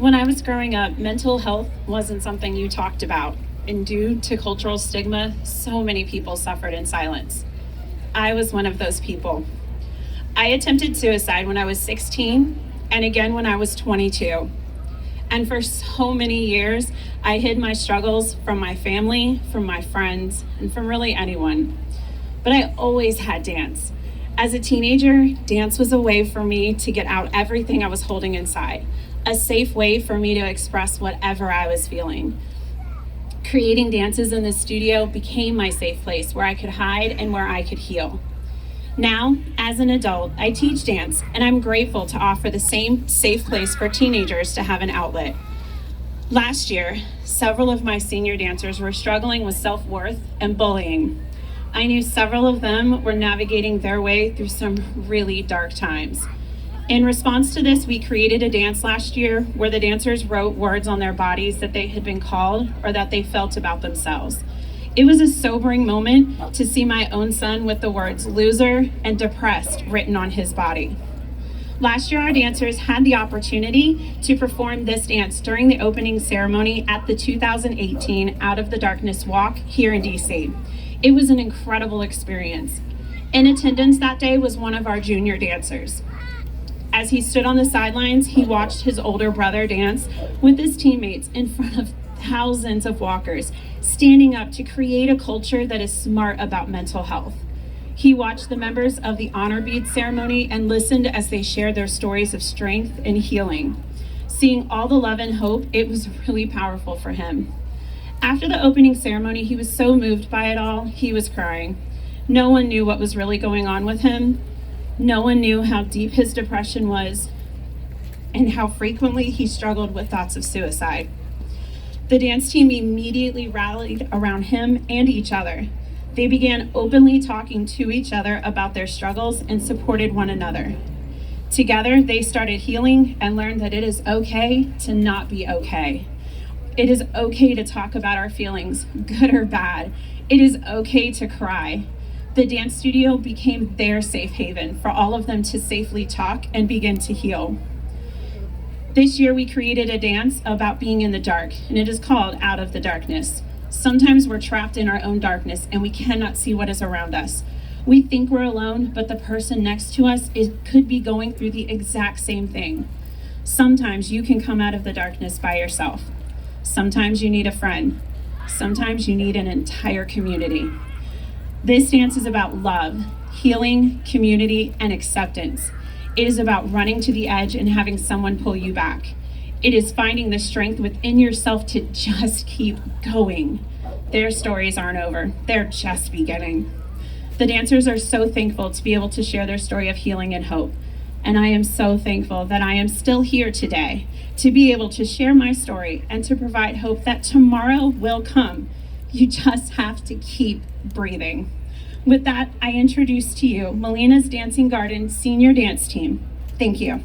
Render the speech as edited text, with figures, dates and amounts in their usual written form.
When I was growing up, mental health wasn't something you talked about, and due to cultural stigma, so many people suffered in silence. I was one of those people. I attempted suicide when I was 16 and again when I was 22. And for so many years, I hid my struggles from my family, from my friends, and from really anyone. But I always had dance. As a teenager, dance was a way for me to get out everything I was holding inside, a safe way for me to express whatever I was feeling. Creating dances in the studio became my safe place where I could hide and where I could heal. Now, as an adult, I teach dance, and I'm grateful to offer the same safe place for teenagers to have an outlet. Last year, several of my senior dancers were struggling with self-worth and bullying. I knew several of them were navigating their way through some really dark times. In response to this, we created a dance last year where the dancers wrote words on their bodies that they had been called or that they felt about themselves. It was a sobering moment to see my own son with the words loser and depressed written on his body. Last year, our dancers had the opportunity to perform this dance during the opening ceremony at the 2018 Out of the Darkness Walk here in DC. It was an incredible experience. In attendance that day was one of our junior dancers. As he stood on the sidelines, he watched his older brother dance with his teammates in front of thousands of walkers, standing up to create a culture that is smart about mental health. He watched the members of the honor bead ceremony and listened as they shared their stories of strength and healing. Seeing all the love and hope, it was really powerful for him. After the opening ceremony, he was so moved by it all, he was crying. No one knew what was really going on with him. No one knew how deep his depression was and how frequently he struggled with thoughts of suicide. The dance team immediately rallied around him and each other. They began openly talking to each other about their struggles and supported one another. Together, they started healing and learned that it is okay to not be okay. It is okay to talk about our feelings, good or bad. It is okay to cry. The dance studio became their safe haven for all of them to safely talk and begin to heal. This year, we created a dance about being in the dark, and it is called Out of the Darkness. Sometimes we're trapped in our own darkness and we cannot see what is around us. We think we're alone, but the person next to us could be going through the exact same thing. Sometimes you can come out of the darkness by yourself. Sometimes you need a friend. Sometimes you need an entire community. This dance is about love, healing, community, and acceptance. It is about running to the edge and having someone pull you back. It is finding the strength within yourself to just keep going. Their stories aren't over, they're just beginning. The dancers are so thankful to be able to share their story of healing and hope. And I am so thankful that I am still here today to be able to share my story and to provide hope that tomorrow will come. You just have to keep breathing. With that, I introduce to you Melina's Dancing Garden Senior Dance Team. Thank you.